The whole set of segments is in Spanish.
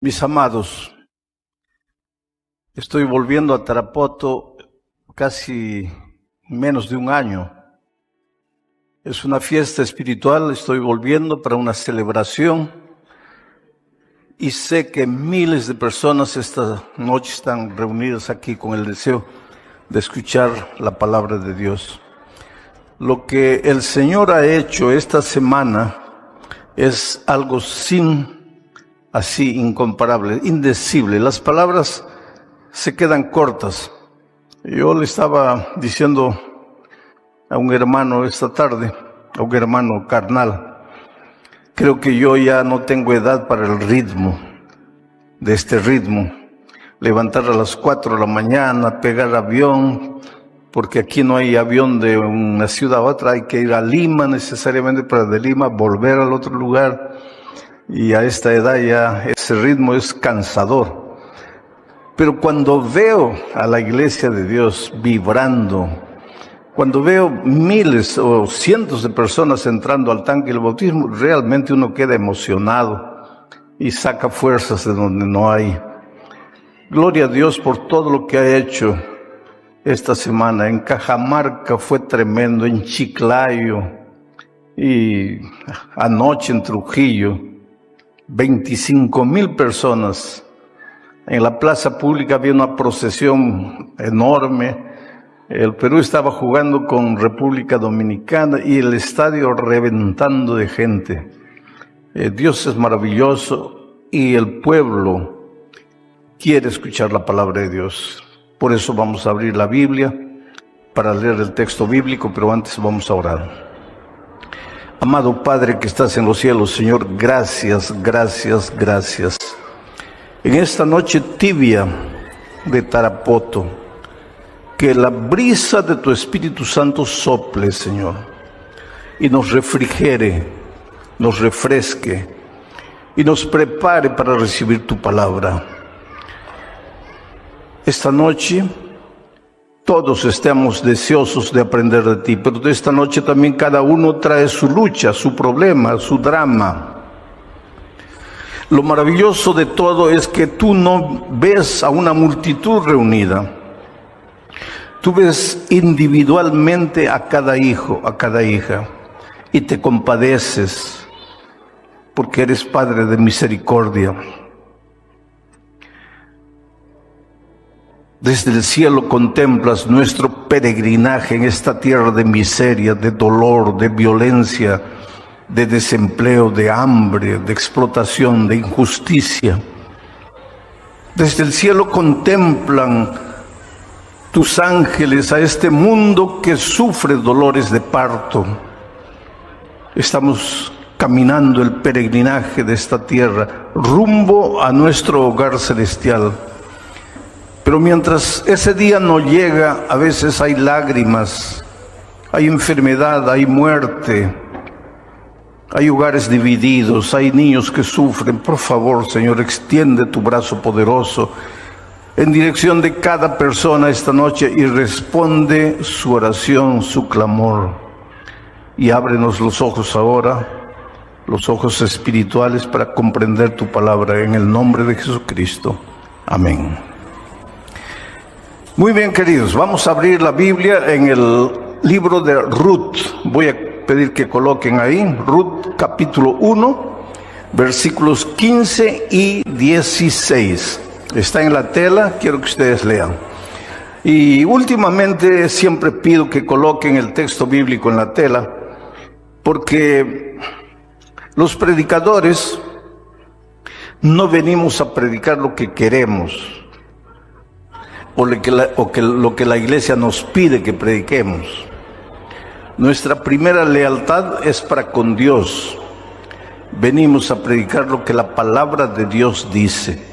Mis amados, estoy volviendo a Tarapoto casi menos de un año. Es una fiesta espiritual, estoy volviendo para una celebración y sé que miles de personas esta noche están reunidas aquí con el deseo de escuchar la palabra de Dios. Lo que el Señor ha hecho esta semana es algo incomparable, indecible. Las palabras se quedan cortas. Yo le estaba diciendo a un hermano esta tarde, a un hermano carnal, creo que yo ya no tengo edad para el ritmo, de este ritmo. Levantar a las 4 de la mañana, pegar avión, porque aquí no hay avión de una ciudad a otra, hay que ir a Lima necesariamente, para de Lima volver al otro lugar. Y a esta edad ya ese ritmo es cansador. Pero cuando veo a la iglesia de Dios vibrando, cuando veo miles o cientos de personas entrando al tanque del bautismo, realmente uno queda emocionado y saca fuerzas de donde no hay. Gloria a Dios por todo lo que ha hecho esta semana. En Cajamarca fue tremendo, en Chiclayo y anoche en Trujillo. 25,000 personas. En la plaza pública había una procesión enorme. El Perú estaba jugando con República Dominicana y el estadio reventando de gente. Dios es maravilloso y el pueblo quiere escuchar la palabra de Dios. Por eso vamos a abrir la Biblia para leer el texto bíblico, pero antes vamos a orar. Amado Padre que estás en los cielos, Señor, gracias, gracias, gracias. En esta noche tibia de Tarapoto, que la brisa de tu Espíritu Santo sople, Señor, y nos refrigere, nos refresque y nos prepare para recibir tu palabra. Esta noche todos estamos deseosos de aprender de ti, pero de esta noche también cada uno trae su lucha, su problema, su drama. Lo maravilloso de todo es que tú no ves a una multitud reunida. Tú ves individualmente a cada hijo, a cada hija, y te compadeces, porque eres Padre de misericordia. Desde el cielo contemplas nuestro peregrinaje en esta tierra de miseria, de dolor, de violencia, de desempleo, de hambre, de explotación, de injusticia. Desde el cielo contemplan tus ángeles a este mundo que sufre dolores de parto. Estamos caminando el peregrinaje de esta tierra rumbo a nuestro hogar celestial. Pero mientras ese día no llega, a veces hay lágrimas, hay enfermedad, hay muerte, hay hogares divididos, hay niños que sufren. Por favor, Señor, extiende tu brazo poderoso en dirección de cada persona esta noche y responde su oración, su clamor. Y ábrenos los ojos ahora, los ojos espirituales, para comprender tu palabra en el nombre de Jesucristo. Amén. Muy bien, queridos, vamos a abrir la Biblia en el libro de Ruth. Voy a pedir que coloquen ahí, Ruth capítulo 1, versículos 15 y 16. Está en la tela, quiero que ustedes lean. Y últimamente siempre pido que coloquen el texto bíblico en la tela, porque los predicadores no venimos a predicar lo que queremos, o lo que la iglesia nos pide que prediquemos. Nuestra primera lealtad es para con Dios. Venimos a predicar lo que la palabra de Dios dice.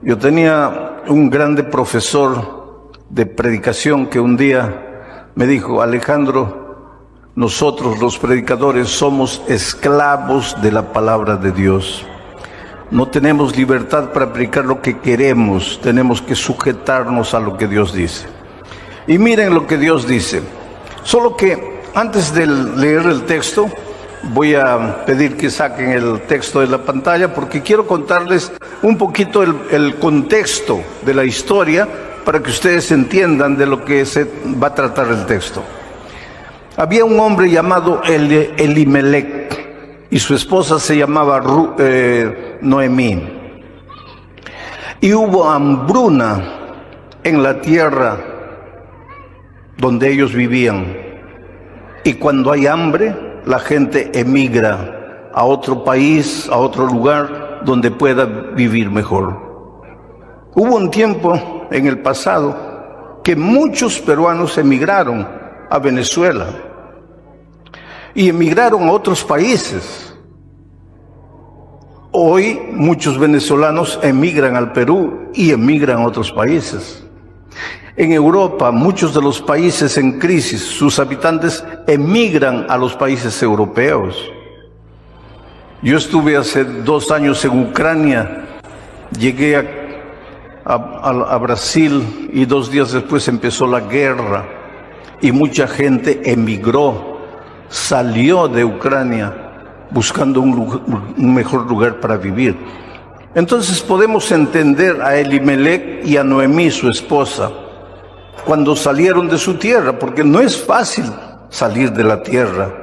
Yo tenía un grande profesor de predicación que un día me dijo: Alejandro, nosotros los predicadores somos esclavos de la palabra de Dios. No tenemos libertad para predicar lo que queremos, tenemos que sujetarnos a lo que Dios dice. Y miren lo que Dios dice. Solo que antes de leer el texto, Voy a pedir que saquen el texto de la pantalla porque quiero contarles un poquito el contexto de la historia para que ustedes entiendan de lo que se va a tratar el texto. Había un hombre llamado Elimelec y su esposa se llamaba Noemí. Y hubo hambruna en la tierra donde ellos vivían. Y cuando hay hambre, la gente emigra a otro país, a otro lugar donde pueda vivir mejor. Hubo un tiempo en el pasado que muchos peruanos emigraron a Venezuela y emigraron a otros países. Hoy muchos venezolanos emigran al Perú y emigran a otros países. En Europa, muchos de los países en crisis, sus habitantes emigran a los países europeos. Yo estuve hace 2 años en Ucrania, llegué a Brasil y 2 días después empezó la guerra y mucha gente emigró, salió de Ucrania buscando un mejor lugar para vivir. Entonces podemos entender a Elimelec y a Noemí, su esposa, cuando salieron de su tierra, porque no es fácil salir de la tierra,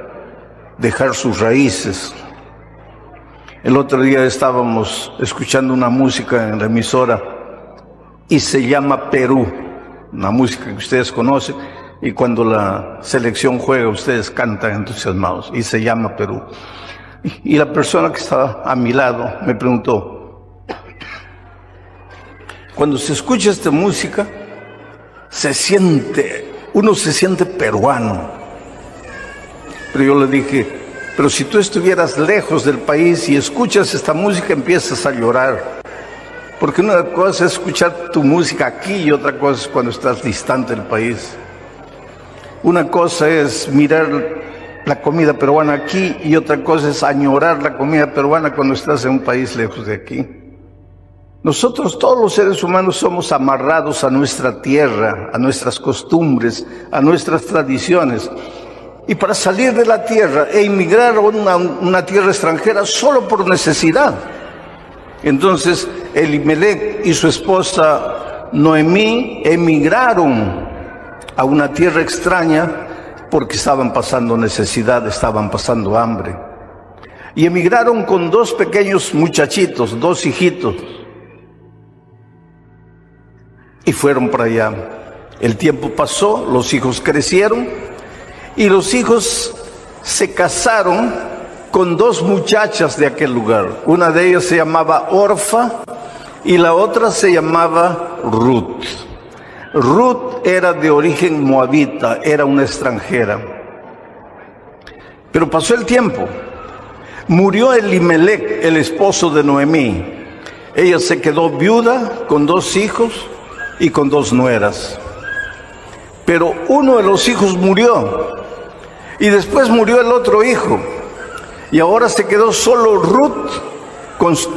dejar sus raíces. El otro día estábamos escuchando una música en la emisora y se llama Perú, una música que ustedes conocen, y cuando la selección juega ustedes cantan entusiasmados, y se llama Perú. Y la persona que estaba a mi lado me preguntó, cuando se escucha esta música, uno se siente peruano. Pero yo le dije, pero si tú estuvieras lejos del país y escuchas esta música, empiezas a llorar. Porque una cosa es escuchar tu música aquí y otra cosa es cuando estás distante del país. Una cosa es mirar la comida peruana aquí y otra cosa es añorar la comida peruana cuando estás en un país lejos de aquí. Nosotros, todos los seres humanos, somos amarrados a nuestra tierra, a nuestras costumbres, a nuestras tradiciones. Y para salir de la tierra e emigrar a una tierra extranjera solo por necesidad. Entonces, Elimelec y su esposa Noemí emigraron a una tierra extraña porque estaban pasando necesidad, estaban pasando hambre. Y emigraron con 2 pequeños muchachitos, 2 hijitos. Y fueron para allá. El tiempo pasó, los hijos crecieron y los hijos se casaron con 2 muchachas de aquel lugar. Una de ellas se llamaba Orfa y la otra se llamaba Ruth. Ruth era de origen moabita, era una extranjera. Pero pasó el tiempo. Murió Elimelec, el esposo de Noemí. Ella se quedó viuda con 2 hijos y con 2 nueras. Pero uno de los hijos murió y después murió el otro hijo. Y ahora se quedó solo Ruth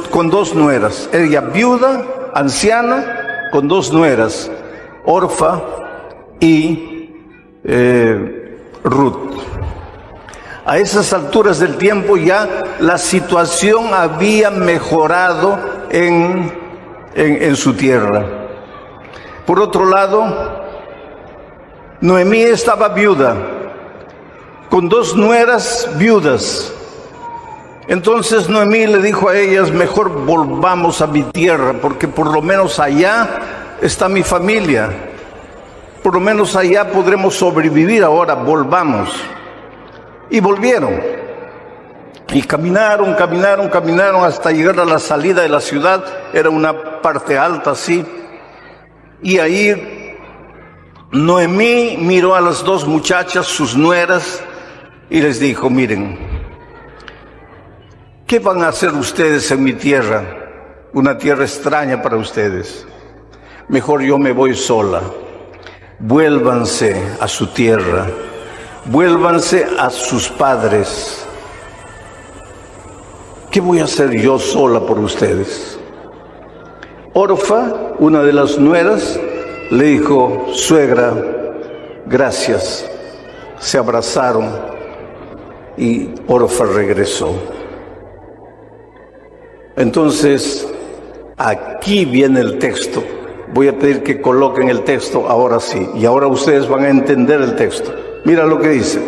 con 2 nueras. Ella viuda, anciana, con 2 nueras, Orfa y Ruth. A esas alturas del tiempo ya la situación había mejorado en su tierra. Por otro lado, Noemí estaba viuda, con 2 nueras viudas. Entonces Noemí le dijo a ellas, mejor volvamos a mi tierra, porque por lo menos allá está mi familia. Por lo menos allá podremos sobrevivir, ahora volvamos. Y volvieron. Y caminaron hasta llegar a la salida de la ciudad. Era una parte alta así. Y ahí Noemí miró a las 2 muchachas, sus nueras, y les dijo, miren, ¿qué van a hacer ustedes en mi tierra? Una tierra extraña para ustedes. Mejor yo me voy sola. Vuélvanse a su tierra. Vuélvanse a sus padres. ¿Qué voy a hacer yo sola por ustedes? Orfa, una de las nueras, le dijo, suegra, gracias. Se abrazaron y Orfa regresó. Entonces, aquí viene el texto. Voy a pedir que coloquen el texto ahora sí, y ahora ustedes van a entender el texto. Mira lo que dice.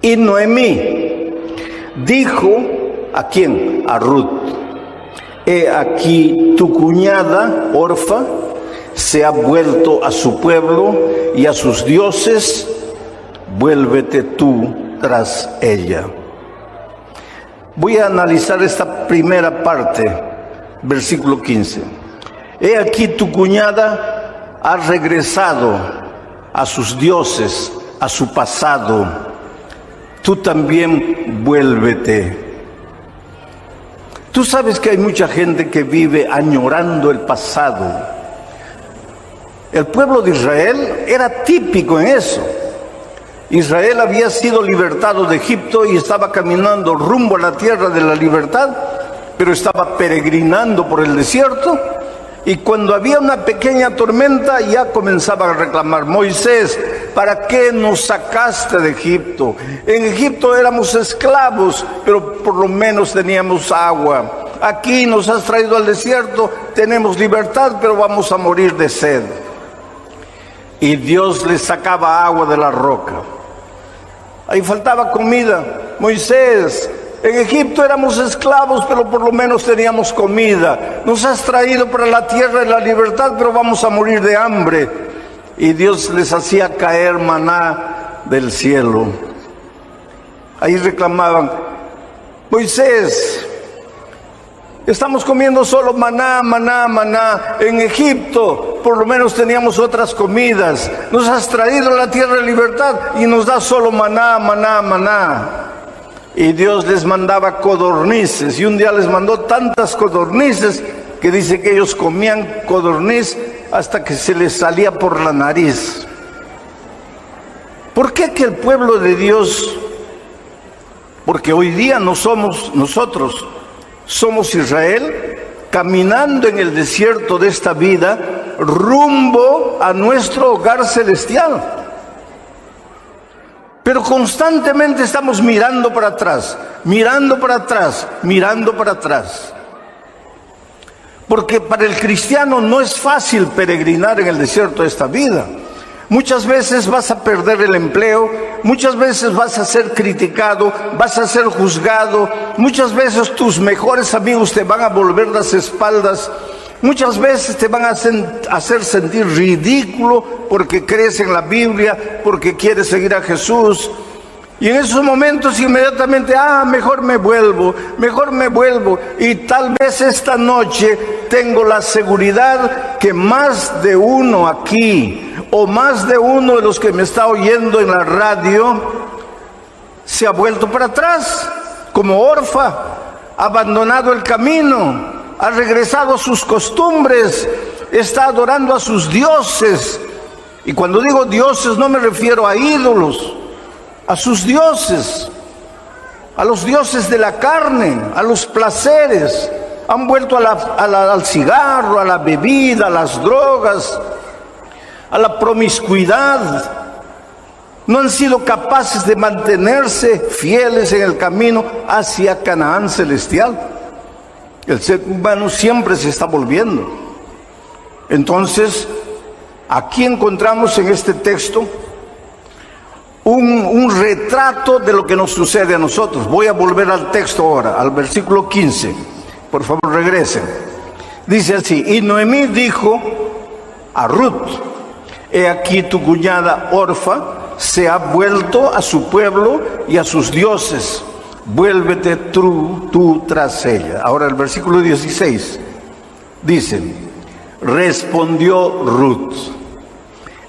Y Noemí dijo, ¿a quién? A Ruth: he aquí tu cuñada Orfa se ha vuelto a su pueblo y a sus dioses, vuélvete tú tras ella. Voy a analizar esta primera parte, versículo 15. He aquí tu cuñada ha regresado a sus dioses, a su pasado. Tú también vuélvete. Tú sabes que hay mucha gente que vive añorando el pasado. El pueblo de Israel era típico en eso. Israel había sido libertado de Egipto y estaba caminando rumbo a la tierra de la libertad, pero estaba peregrinando por el desierto, y cuando había una pequeña tormenta ya comenzaba a reclamar: Moisés, ¿para qué nos sacaste de Egipto? En Egipto éramos esclavos, pero por lo menos teníamos agua. Aquí nos has traído al desierto, tenemos libertad, pero vamos a morir de sed. Y Dios les sacaba agua de la roca. Ahí faltaba comida. Moisés, en Egipto éramos esclavos, pero por lo menos teníamos comida. Nos has traído para la tierra de la libertad, pero vamos a morir de hambre. Y Dios les hacía caer maná del cielo. Ahí reclamaban: Moisés, estamos comiendo solo maná, maná, maná. En Egipto por lo menos teníamos otras comidas. Nos has traído a la tierra de libertad y nos das solo maná, maná, maná. Y Dios les mandaba codornices, y un día les mandó tantas codornices que dice que ellos comían codorniz hasta que se les salía por la nariz. ¿Por qué que el pueblo de Dios? Porque hoy día no somos nosotros, somos Israel, caminando en el desierto de esta vida, rumbo a nuestro hogar celestial. Pero constantemente estamos mirando para atrás, mirando para atrás, mirando para atrás. Porque para el cristiano no es fácil peregrinar en el desierto de esta vida. Muchas veces vas a perder el empleo, muchas veces vas a ser criticado, vas a ser juzgado, muchas veces tus mejores amigos te van a volver las espaldas, muchas veces te van a hacer sentir ridículo porque crees en la Biblia, porque quieres seguir a Jesús. Y en esos momentos inmediatamente, mejor me vuelvo. Y tal vez esta noche tengo la seguridad que más de uno aquí, o más de uno de los que me está oyendo en la radio, se ha vuelto para atrás, como Orfa, ha abandonado el camino, ha regresado a sus costumbres, está adorando a sus dioses. Y cuando digo dioses no me refiero a ídolos, a sus dioses, a los dioses de la carne, a los placeres. Han vuelto al cigarro, a la bebida, a las drogas, a la promiscuidad. No han sido capaces de mantenerse fieles en el camino hacia Canaán celestial. El ser humano siempre se está volviendo. Entonces, aquí encontramos en este texto un retrato de lo que nos sucede a nosotros. Voy a volver al texto ahora, al versículo 15. Por favor, regresen. Dice así: y Noemí dijo a Ruth: he aquí tu cuñada Orfa se ha vuelto a su pueblo y a sus dioses. Vuélvete tú tras ella. Ahora el versículo 16 dice: respondió Ruth.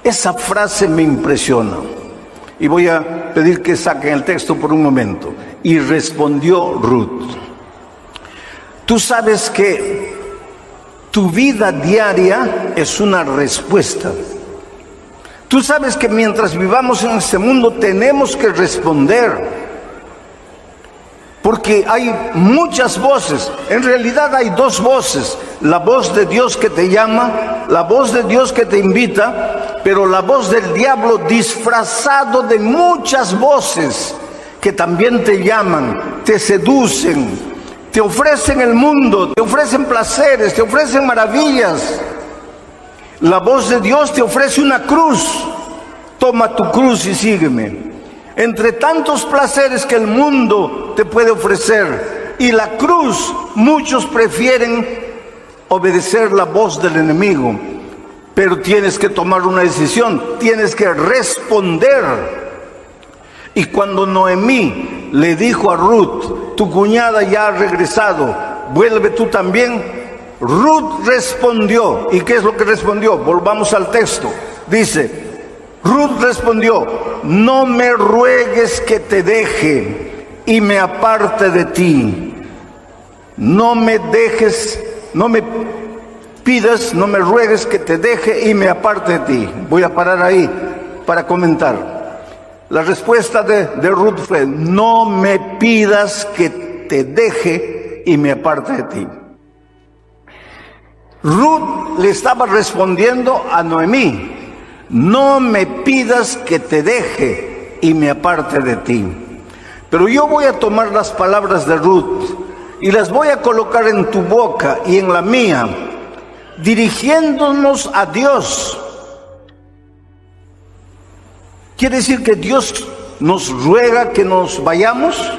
Esa frase me impresiona. Y voy a pedir que saquen el texto por un momento. Y respondió Ruth. Tú sabes que tu vida diaria es una respuesta. Tú sabes que mientras vivamos en este mundo tenemos que responder. Porque hay muchas voces. En realidad hay dos voces. La voz de Dios que te llama, la voz de Dios que te invita, pero la voz del diablo disfrazado de muchas voces que también te llaman, te seducen, te ofrecen el mundo, te ofrecen placeres, te ofrecen maravillas. La voz de Dios te ofrece una cruz. Toma tu cruz y sígueme. Entre tantos placeres que el mundo te puede ofrecer y la cruz, muchos prefieren obedecer la voz del enemigo. Pero tienes que tomar una decisión, tienes que responder. Y cuando Noemí le dijo a Ruth, tu cuñada ya ha regresado, vuelve tú también, Ruth respondió. ¿Y qué es lo que respondió? Volvamos al texto. Dice, Ruth respondió, no me ruegues que te deje y me aparte de ti. No me dejes, no me pidas, no me ruegues que te deje y me aparte de ti. Voy a parar ahí para comentar. La respuesta de Ruth fue, no me pidas que te deje y me aparte de ti. Ruth le estaba respondiendo a Noemí, no me pidas que te deje y me aparte de ti. Pero yo voy a tomar las palabras de Ruth y las voy a colocar en tu boca y en la mía, dirigiéndonos a Dios. ¿Quiere decir que Dios nos ruega que nos vayamos?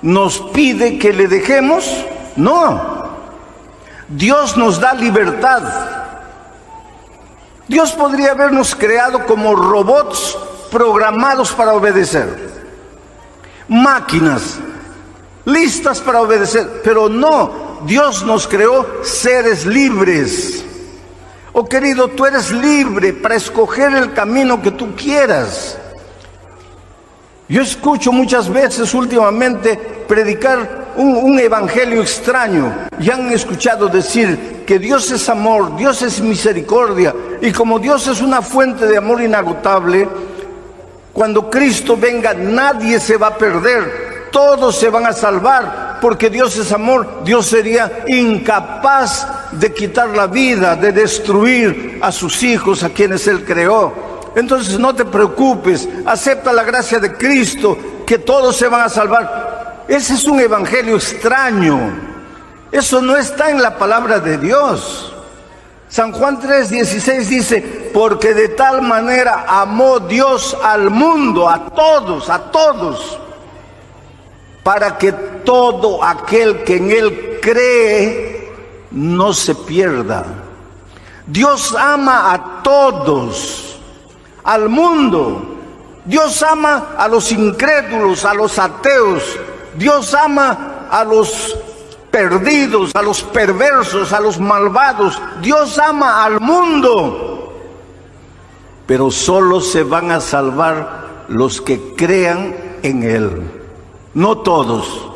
¿Nos pide que le dejemos? No. Dios nos da libertad. Dios podría habernos creado como robots programados para obedecer. Máquinas listas para obedecer, pero no. Dios nos creó seres libres. Oh querido, tú eres libre para escoger el camino que tú quieras. Yo escucho muchas veces últimamente predicar un evangelio extraño. Ya han escuchado decir que Dios es amor, Dios es misericordia, y como Dios es una fuente de amor inagotable, cuando Cristo venga nadie se va a perder, todos se van a salvar, porque Dios es amor. Dios sería incapaz de quitar la vida, de destruir a sus hijos, a quienes Él creó. Entonces no te preocupes, acepta la gracia de Cristo, que todos se van a salvar. Ese es un evangelio extraño. Eso no está en la palabra de Dios. San Juan 3:16 dice, porque de tal manera amó Dios al mundo, a todos, para que todo aquel que en Él cree no se pierda. Dios ama a todos, al mundo. Dios ama a los incrédulos, a los ateos. Dios ama a los perdidos, a los perversos, a los malvados. Dios ama al mundo. Pero solo se van a salvar los que crean en Él. No todos.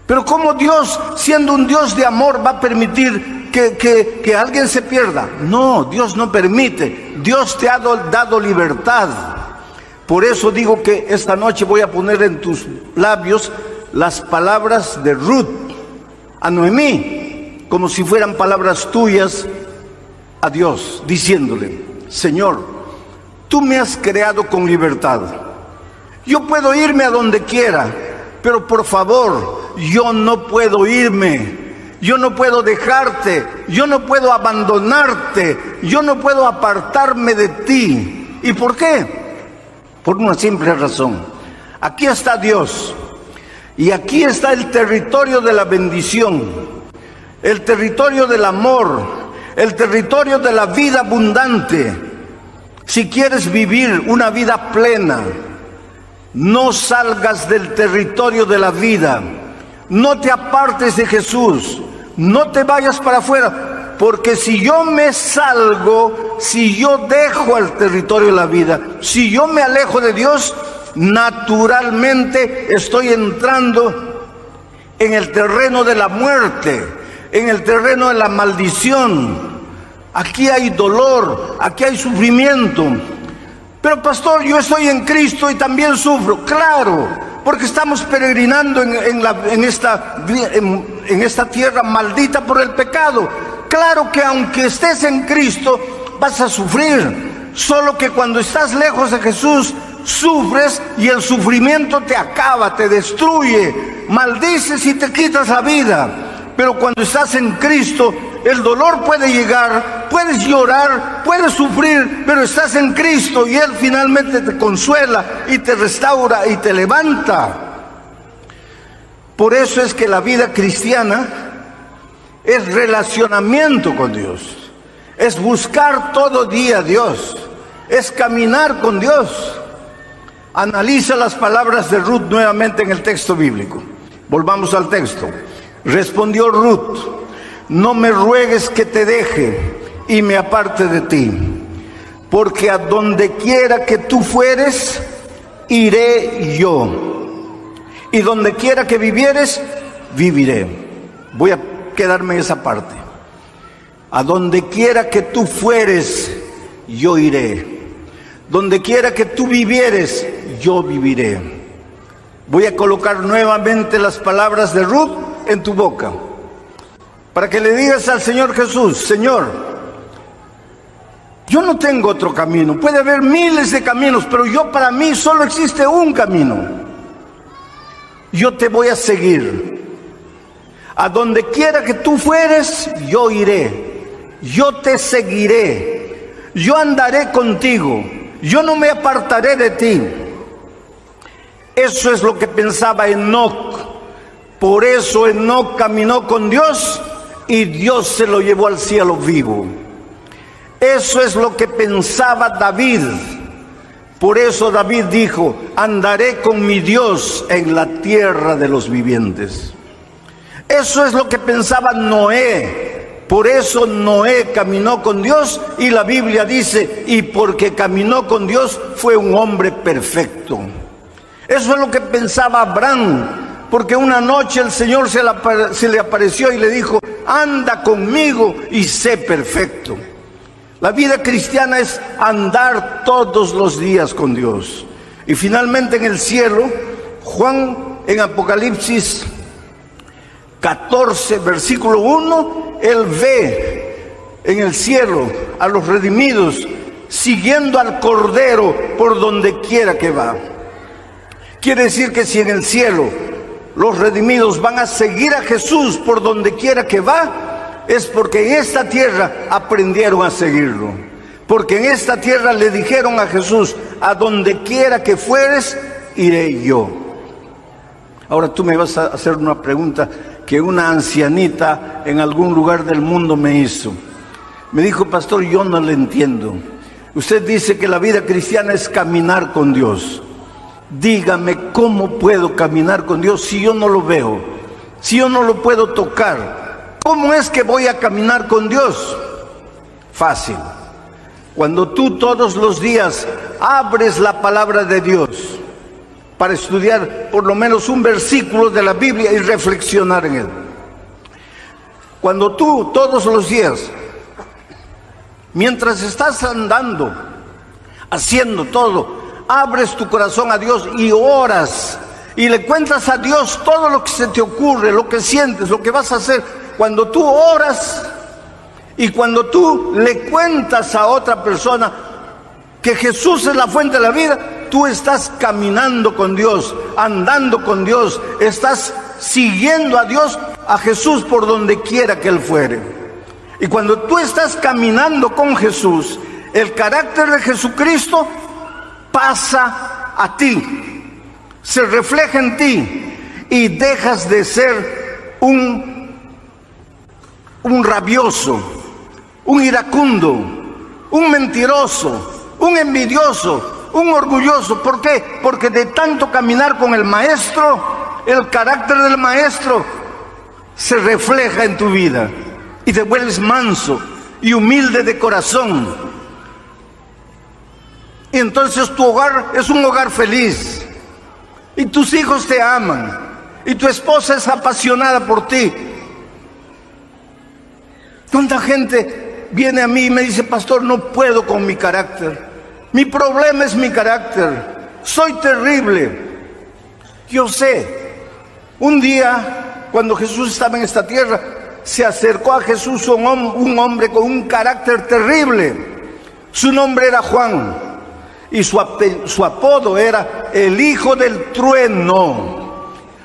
Pero ¿cómo Dios, siendo un Dios de amor, va a permitir que alguien se pierda? No, Dios no permite. Dios te ha dado libertad. Por eso digo que esta noche voy a poner en tus labios las palabras de Ruth a Noemí, como si fueran palabras tuyas a Dios, diciéndole, Señor, tú me has creado con libertad. Yo puedo irme a donde quiera, pero por favor, yo no puedo irme, yo no puedo dejarte, yo no puedo abandonarte, yo no puedo apartarme de ti. ¿Y por qué? Por una simple razón. Aquí está Dios, y aquí está el territorio de la bendición, el territorio del amor, el territorio de la vida abundante. Si quieres vivir una vida plena, no salgas del territorio de la vida, no te apartes de Jesús, no te vayas para afuera, porque si yo me salgo, si yo dejo el territorio de la vida, si yo me alejo de Dios, naturalmente estoy entrando en el terreno de la muerte, en el terreno de la maldición. Aquí hay dolor, aquí hay sufrimiento. Pero pastor, yo estoy en Cristo y también sufro. Claro, porque estamos peregrinando en esta tierra maldita por el pecado. Claro que aunque estés en Cristo, vas a sufrir. Solo que cuando estás lejos de Jesús, sufres y el sufrimiento te acaba, te destruye, maldices y te quitas la vida. Pero cuando estás en Cristo, el dolor puede llegar, puedes llorar, puedes sufrir, pero estás en Cristo y Él finalmente te consuela y te restaura y te levanta. Por eso es que la vida cristiana es relacionamiento con Dios, es buscar todo día a Dios, es caminar con Dios. Analiza las palabras de Ruth nuevamente en el texto bíblico. Volvamos al texto. Respondió Ruth: no me ruegues que te deje y me aparte de ti, porque a donde quiera que tú fueres, iré yo, y donde quiera que vivieres, viviré. Voy a quedarme en esa parte. A donde quiera que tú fueres, yo iré. Donde quiera que tú vivieres, yo viviré. Voy a colocar nuevamente las palabras de Ruth en tu boca, para que le digas al Señor Jesús: Señor, yo no tengo otro camino. Puede haber miles de caminos, pero para mí solo existe un camino. Yo te voy a seguir. A donde quiera que tú fueres, yo iré. Yo te seguiré. Yo andaré contigo. Yo no me apartaré de ti. Eso es lo que pensaba Enoc. Por eso Enoc caminó con Dios y Dios se lo llevó al cielo vivo. Eso es lo que pensaba David. Por eso David dijo: andaré con mi Dios en la tierra de los vivientes. Eso es lo que pensaba Noé. Por eso Noé caminó con Dios y la Biblia dice: y porque caminó con Dios fue un hombre perfecto. Eso es lo que pensaba Abraham, porque una noche el Señor se le apareció y le dijo: anda conmigo y sé perfecto. La vida cristiana es andar todos los días con Dios. Y finalmente en el cielo, Juan en Apocalipsis 14, versículo 1, él ve en el cielo a los redimidos siguiendo al Cordero por donde quiera que va. Quiere decir que si en el cielo los redimidos van a seguir a Jesús por donde quiera que va, es porque en esta tierra aprendieron a seguirlo. Porque en esta tierra le dijeron a Jesús: a donde quiera que fueres, iré yo. Ahora tú me vas a hacer una pregunta que una ancianita en algún lugar del mundo me hizo. Me dijo: pastor, yo no le entiendo. Usted dice que la vida cristiana es caminar con Dios. Dígame, ¿cómo puedo caminar con Dios si yo no lo veo? Si yo no lo puedo tocar. ¿Cómo es que voy a caminar con Dios? Fácil. Cuando tú todos los días abres la palabra de Dios para estudiar por lo menos un versículo de la Biblia y reflexionar en él. Cuando tú todos los días, mientras estás andando, haciendo todo, abres tu corazón a Dios y oras y le cuentas a Dios todo lo que se te ocurre, lo que sientes, lo que vas a hacer. Cuando tú oras y cuando tú le cuentas a otra persona que Jesús es la fuente de la vida, tú estás caminando con Dios, andando con Dios, estás siguiendo a Dios, a Jesús por donde quiera que Él fuere. Y cuando tú estás caminando con Jesús, el carácter de Jesucristo pasa a ti, se refleja en ti y dejas de ser un rabioso, un iracundo, un mentiroso, un envidioso, un orgulloso. ¿Por qué? Porque de tanto caminar con el Maestro, el carácter del Maestro se refleja en tu vida y te vuelves manso y humilde de corazón. Y entonces tu hogar es un hogar feliz y tus hijos te aman y tu esposa es apasionada por ti. ¿Cuánta gente viene a mí y me dice: pastor, no puedo con mi carácter, mi problema es mi carácter, soy terrible? Yo sé, un día cuando Jesús estaba en esta tierra, se acercó a Jesús un hombre con un carácter terrible Su nombre era Juan y su apodo era el hijo del trueno.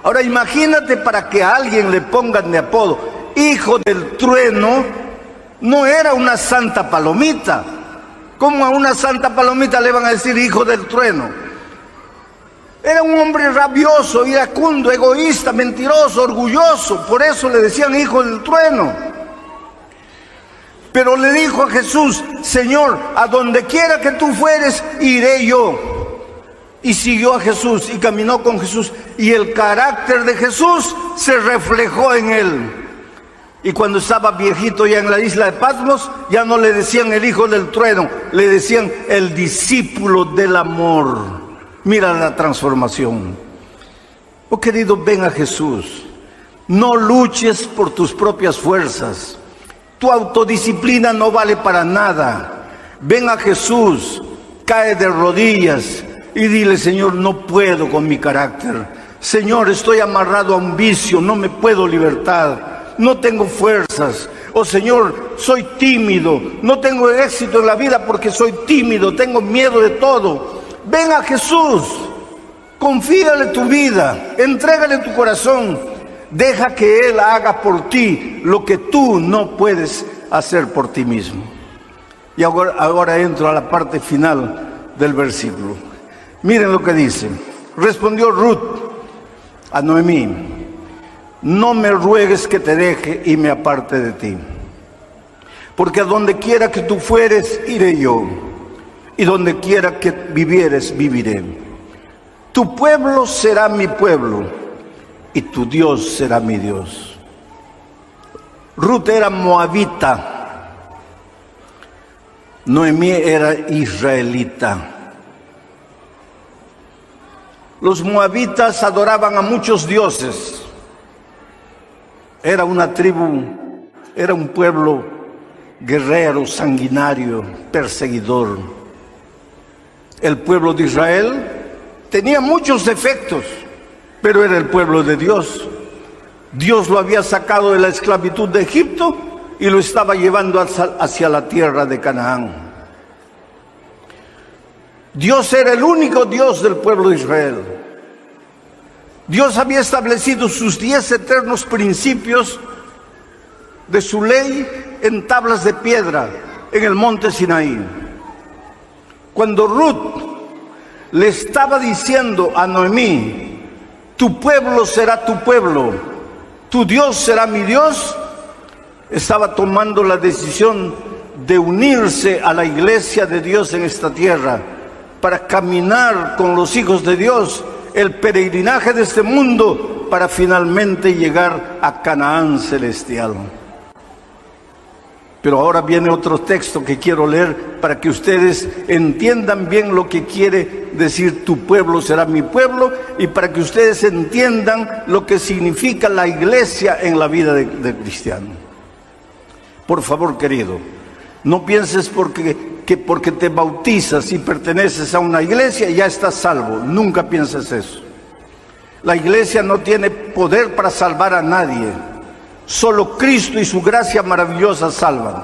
Ahora imagínate, para que a alguien le pongan de apodo hijo del trueno, no era una santa palomita. ¿Cómo a una santa palomita le van a decir hijo del trueno? Era un hombre rabioso, iracundo, egoísta, mentiroso, orgulloso. Por eso le decían hijo del trueno. Pero le dijo a Jesús: Señor, a donde quiera que tú fueres, iré yo. Y siguió a Jesús y caminó con Jesús. Y el carácter de Jesús se reflejó en él. Y cuando estaba viejito ya en la isla de Patmos, ya no le decían el hijo del trueno, le decían el discípulo del amor. Mira la transformación. Oh querido, ven a Jesús. No luches por tus propias fuerzas. Tu autodisciplina no vale para nada. Ven a Jesús, cae de rodillas y dile: Señor, no puedo con mi carácter. Señor, estoy amarrado a un vicio, no me puedo libertar, no tengo fuerzas. Oh Señor, soy tímido, no tengo éxito en la vida porque soy tímido, tengo miedo de todo. Ven a Jesús, confíale tu vida, entrégale tu corazón, deja que Él haga por ti lo que tú no puedes hacer por ti mismo. Y ahora entro a la parte final del versículo. Miren lo que dice. Respondió Ruth a Noemí: no me ruegues que te deje y me aparte de ti, porque a donde quiera que tú fueres, iré yo, y donde quiera que vivieres, viviré. Tu pueblo será mi pueblo, y tu Dios será mi Dios. Ruth era moabita, Noemí era israelita. Los moabitas adoraban a muchos dioses. Era una tribu, era un pueblo guerrero, sanguinario, perseguidor. El pueblo de Israel tenía muchos defectos, pero era el pueblo de Dios. Dios lo había sacado de la esclavitud de Egipto y lo estaba llevando hacia la tierra de Canaán. Dios era el único Dios del pueblo de Israel. Dios había establecido sus 10 eternos principios de su ley en tablas de piedra en el monte Sinaí. Cuando Ruth le estaba diciendo a Noemí: tu pueblo será tu pueblo, tu Dios será mi Dios, estaba tomando la decisión de unirse a la iglesia de Dios en esta tierra, para caminar con los hijos de Dios el peregrinaje de este mundo, para finalmente llegar a Canaán celestial. Pero ahora viene otro texto que quiero leer para que ustedes entiendan bien lo que quiere decir tu pueblo será mi pueblo, y para que ustedes entiendan lo que significa la iglesia en la vida del cristiano. Por favor, querido, no pienses que porque te bautizas y perteneces a una iglesia ya estás salvo. Nunca pienses eso. La iglesia no tiene poder para salvar a nadie. Solo Cristo y su gracia maravillosa salvan.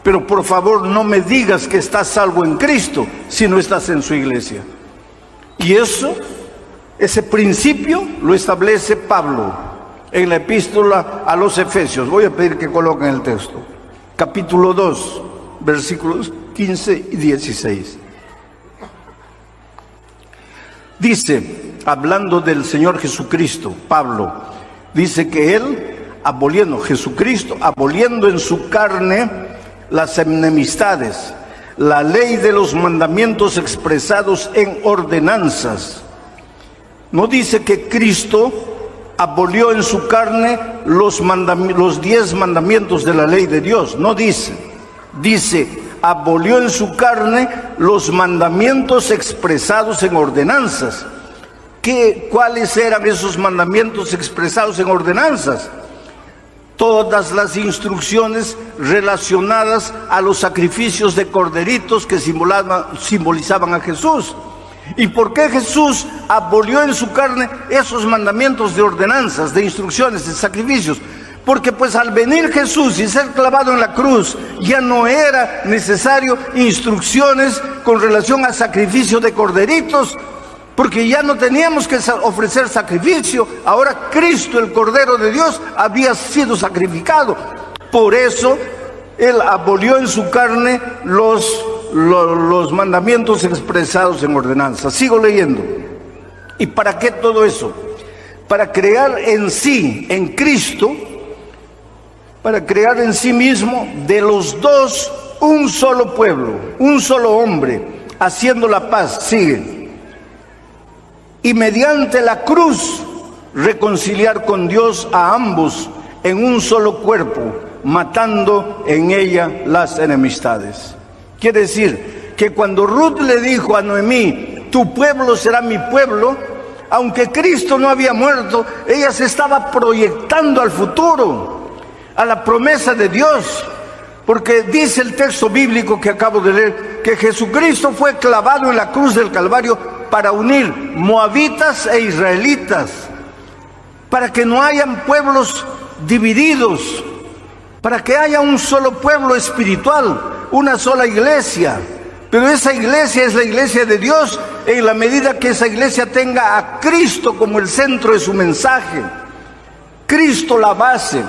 Pero por favor, no me digas que estás salvo en Cristo si no estás en su iglesia. Y ese principio lo establece Pablo en la epístola a los Efesios. Voy a pedir que coloquen el texto. Capítulo 2, versículos 15 y 16. Dice, hablando del Señor Jesucristo, Pablo dice que Jesucristo aboliendo en su carne las enemistades, la ley de los mandamientos expresados en ordenanzas. No dice que Cristo abolió en su carne los 10 mandamientos de la ley de Dios. No dice. Dice, abolió en su carne los mandamientos expresados en ordenanzas. ¿Cuáles eran esos mandamientos expresados en ordenanzas? Todas las instrucciones relacionadas a los sacrificios de corderitos que simbolizaban a Jesús. ¿Y por qué Jesús abolió en su carne esos mandamientos de ordenanzas, de instrucciones, de sacrificios? Porque pues al venir Jesús y ser clavado en la cruz, ya no era necesario instrucciones con relación al sacrificio de corderitos, porque ya no teníamos que ofrecer sacrificio. Ahora Cristo, el Cordero de Dios, había sido sacrificado. Por eso Él abolió en su carne los mandamientos expresados en ordenanza. Sigo leyendo. ¿Y para qué todo eso? Para crear en sí, en Cristo, para crear en sí mismo de los dos un solo pueblo, un solo hombre, haciendo la paz. Sigue. Y mediante la cruz reconciliar con Dios a ambos en un solo cuerpo, matando en ella las enemistades. Quiere decir que cuando Ruth le dijo a Noemí, tu pueblo será mi pueblo, aunque Cristo no había muerto, ella se estaba proyectando al futuro, a la promesa de Dios, porque dice el texto bíblico que acabo de leer, que Jesucristo fue clavado en la cruz del Calvario para unir moabitas e israelitas, para que no hayan pueblos divididos, para que haya un solo pueblo espiritual, una sola iglesia. Pero esa iglesia es la iglesia de Dios en la medida que esa iglesia tenga a Cristo como el centro de su mensaje. Cristo la base,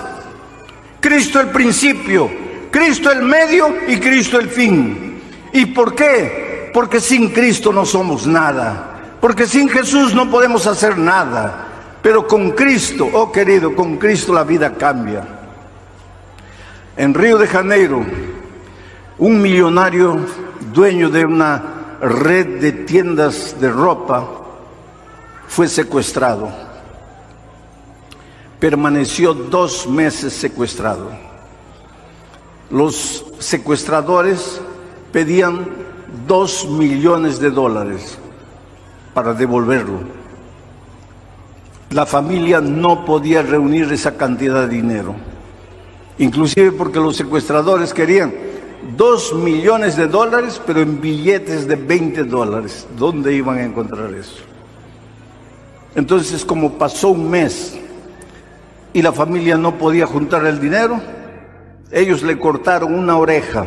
Cristo el principio, Cristo el medio y Cristo el fin. ¿Y por qué? Porque sin Cristo no somos nada, porque sin Jesús no podemos hacer nada. Pero con Cristo, oh querido, con Cristo la vida cambia. En Río de Janeiro, un millonario dueño de una red de tiendas de ropa fue secuestrado. Permaneció 2 meses secuestrado. Los secuestradores pedían $2 millones para devolverlo. La familia no podía reunir esa cantidad de dinero, inclusive porque los secuestradores querían $2 millones, pero en billetes de $20. ¿Dónde iban a encontrar eso? Entonces, como pasó un mes y la familia no podía juntar el dinero, ellos le cortaron una oreja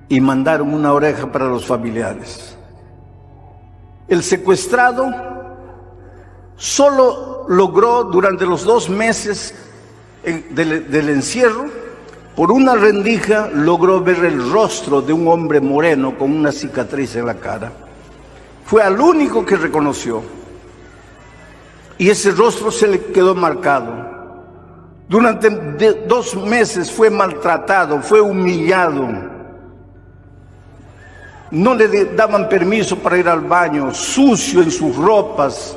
y mandaron una oreja para los familiares. El secuestrado solo logró durante los 2 meses del encierro, por una rendija, logró ver el rostro de un hombre moreno con una cicatriz en la cara. Fue al único que reconoció. Y ese rostro se le quedó marcado. Durante 2 meses fue maltratado, fue humillado. No le daban permiso para ir al baño, sucio en sus ropas.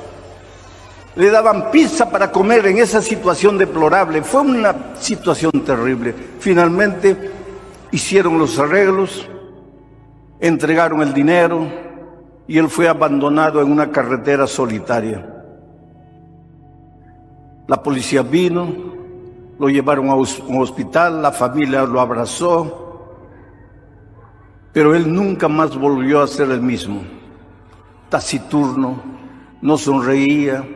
Le daban pizza para comer en esa situación deplorable. Fue una situación terrible. Finalmente hicieron los arreglos, entregaron el dinero y él fue abandonado en una carretera solitaria. La policía vino, lo llevaron a un hospital, la familia lo abrazó, pero él nunca más volvió a ser el mismo. Taciturno, no sonreía,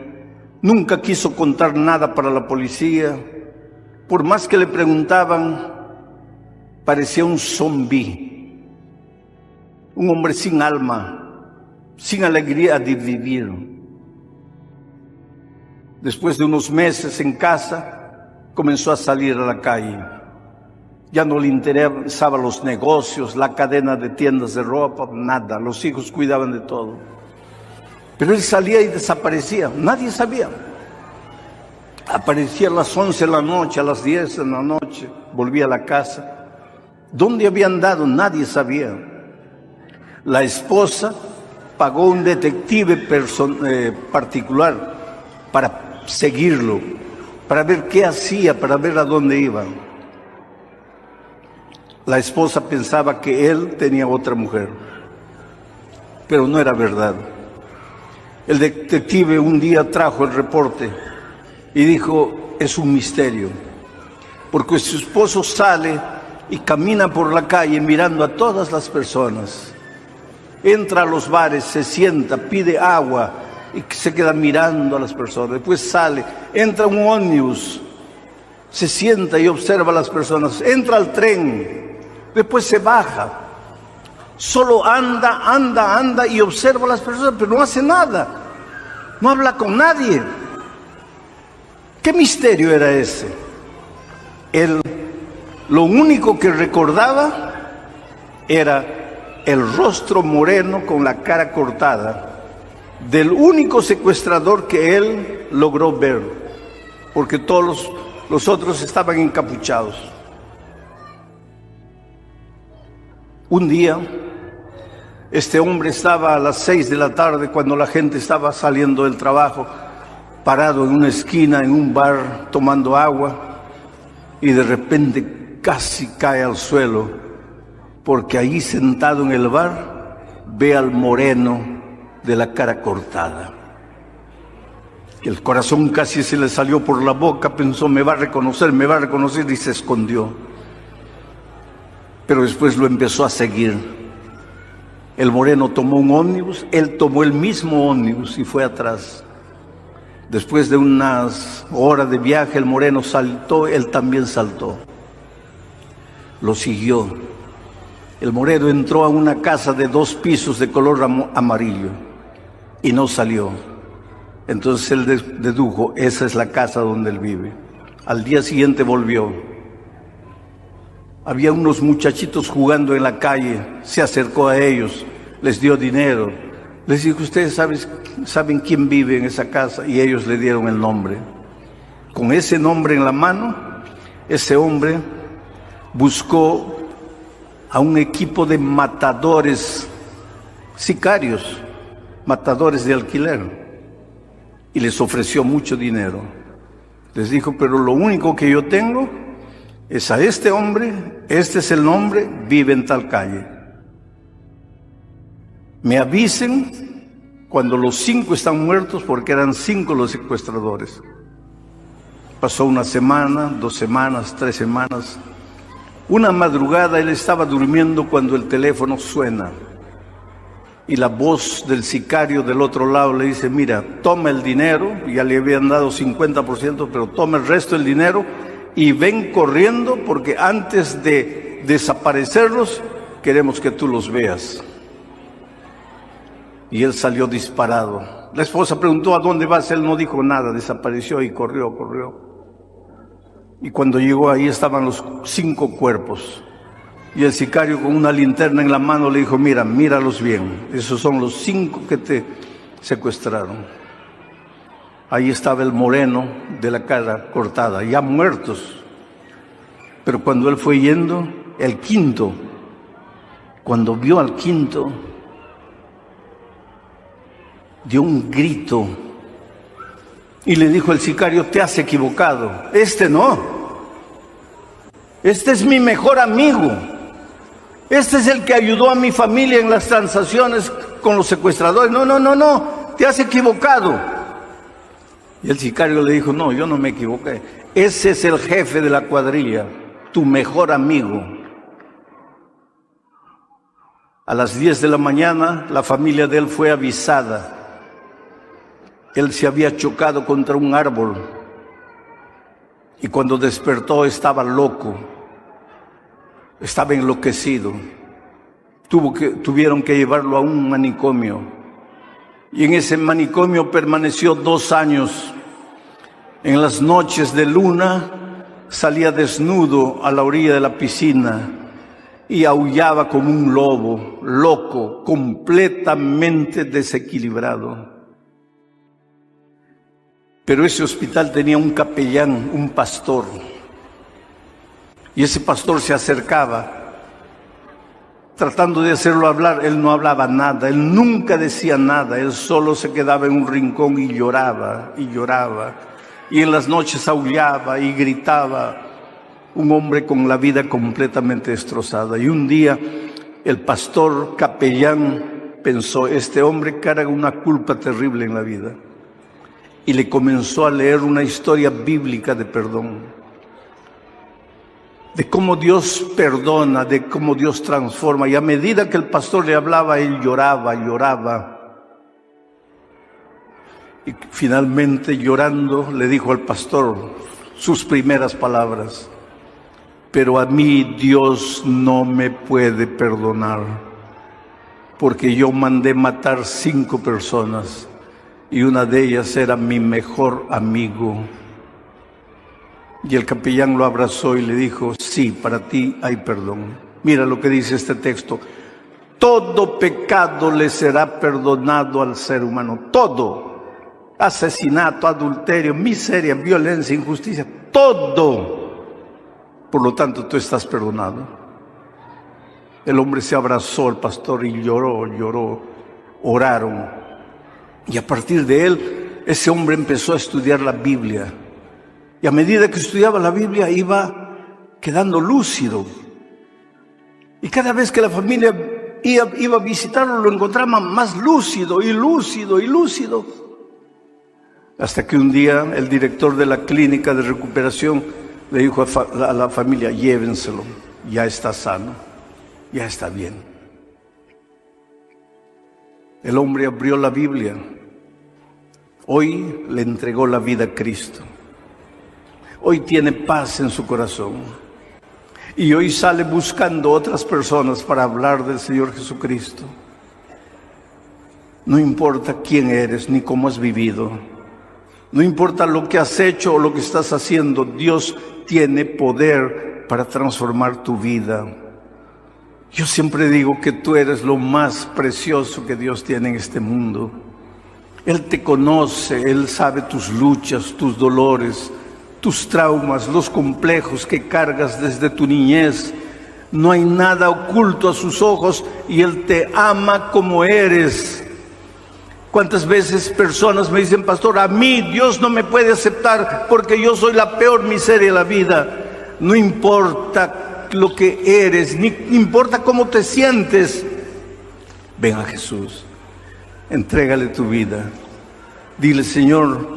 nunca quiso contar nada para la policía. Por más que le preguntaban, parecía un zombi, un hombre sin alma, sin alegría de vivir. Después de unos meses en casa, comenzó a salir a la calle. Ya no le interesaban los negocios, la cadena de tiendas de ropa, nada. Los hijos cuidaban de todo. Pero él salía y desaparecía, nadie sabía. Aparecía a las 11 de la noche, a las 10 de la noche, volvía a la casa. ¿Dónde había andado? Nadie sabía. La esposa pagó un detective particular para seguirlo, para ver qué hacía, para ver a dónde iba. La esposa pensaba que él tenía otra mujer, pero no era verdad. El detective un día trajo el reporte y dijo, es un misterio, porque su esposo sale y camina por la calle mirando a todas las personas. Entra a los bares, se sienta, pide agua y se queda mirando a las personas. Después sale, entra un ómnibus Se sienta y observa a las personas, entra al tren, después se baja, solo anda y observa a las personas, pero no hace nada, no habla con nadie. ¿Qué misterio era ese? Él, lo único que recordaba era el rostro moreno con la cara cortada del único secuestrador que él logró ver, porque todos los otros estaban encapuchados. Un día, este hombre estaba a las 6 de la tarde, cuando la gente estaba saliendo del trabajo, parado en una esquina, en un bar, tomando agua, y de repente casi cae al suelo, porque ahí sentado en el bar, ve al moreno de la cara cortada. El corazón casi se le salió por la boca, pensó, me va a reconocer, y se escondió. Pero después lo empezó a seguir. El moreno tomó un ómnibus, él tomó el mismo ómnibus y fue atrás. Después de unas horas de viaje, el moreno saltó, él también saltó. Lo siguió. El moreno entró a una casa de 2 pisos de color amarillo y no salió. Entonces él dedujo, esa es la casa donde él vive. Al día siguiente volvió. Había unos muchachitos jugando en la calle, se acercó a ellos, les dio dinero. Les dijo, ¿ustedes saben quién vive en esa casa? Y ellos le dieron el nombre. Con ese nombre en la mano, ese hombre buscó a un equipo de matadores, sicarios, matadores de alquiler, y les ofreció mucho dinero. Les dijo, pero lo único que yo tengo es a este hombre, este es el nombre, vive en tal calle. Me avisen cuando los 5 están muertos, porque eran 5 los secuestradores. Pasó una semana, 2 semanas, 3 semanas. Una madrugada él estaba durmiendo cuando el teléfono suena y la voz del sicario del otro lado le dice, mira, toma el dinero, ya le habían dado 50%, pero toma el resto del dinero y ven corriendo, porque antes de desaparecerlos queremos que tú los veas. Y él salió disparado. La esposa preguntó, ¿a dónde vas? Él no dijo nada, desapareció y corrió. Y cuando llegó ahí estaban los 5 cuerpos. Y el sicario con una linterna en la mano le dijo, mira, míralos bien. Esos son los 5 que te secuestraron. Ahí estaba el moreno de la cara cortada, ya muertos. Pero cuando él fue yendo, el 5, cuando vio al 5, dio un grito y le dijo el sicario, te has equivocado, este no, este es mi mejor amigo, este es el que ayudó a mi familia en las transacciones con los secuestradores, no, te has equivocado. Y el sicario le dijo, no, yo no me equivoqué, ese es el jefe de la cuadrilla, tu mejor amigo. A las 10 de la mañana la familia de él fue avisada. Él se había chocado contra un árbol y cuando despertó estaba loco, estaba enloquecido. Tuvieron que llevarlo a un manicomio y en ese manicomio permaneció 2 años. En las noches de luna salía desnudo a la orilla de la piscina y aullaba como un lobo, loco, completamente desequilibrado. Pero ese hospital tenía un capellán, un pastor, y ese pastor se acercaba, tratando de hacerlo hablar. Él no hablaba nada, él nunca decía nada, él solo se quedaba en un rincón y lloraba, y en las noches aullaba y gritaba, un hombre con la vida completamente destrozada. Y un día el pastor capellán pensó, este hombre carga una culpa terrible en la vida. Y le comenzó a leer una historia bíblica de perdón, de cómo Dios perdona, de cómo Dios transforma. Y a medida que el pastor le hablaba, él lloraba. Y finalmente, llorando, le dijo al pastor, sus primeras palabras. Pero a mí Dios no me puede perdonar, porque yo mandé matar 5 personas y una de ellas era mi mejor amigo. Y el capellán lo abrazó y le dijo: sí, para ti hay perdón. Mira lo que dice este texto: todo pecado le será perdonado al ser humano, todo. Asesinato, adulterio, miseria, violencia, injusticia, todo. Por lo tanto, tú estás perdonado. El hombre se abrazó al pastor y lloró, oraron. Y a partir de él, ese hombre empezó a estudiar la Biblia. Y a medida que estudiaba la Biblia, iba quedando lúcido. Y cada vez que la familia iba a visitarlo, lo encontraba más lúcido y lúcido y lúcido. Hasta que un día el director de la clínica de recuperación le dijo a la familia: llévenselo, ya está sano, ya está bien. El hombre abrió la Biblia. Hoy le entregó la vida a Cristo. Hoy tiene paz en su corazón. Y hoy sale buscando otras personas para hablar del Señor Jesucristo. No importa quién eres ni cómo has vivido. No importa lo que has hecho o lo que estás haciendo, Dios tiene poder para transformar tu vida. Yo siempre digo que tú eres lo más precioso que Dios tiene en este mundo. Él te conoce, Él sabe tus luchas, tus dolores, tus traumas, los complejos que cargas desde tu niñez. No hay nada oculto a sus ojos y Él te ama como eres. ¿Cuántas veces personas me dicen: pastor, a mí Dios no me puede aceptar porque yo soy la peor miseria de la vida? No importa lo que eres, ni importa cómo te sientes. Ven a Jesús, entrégale tu vida. Dile: Señor,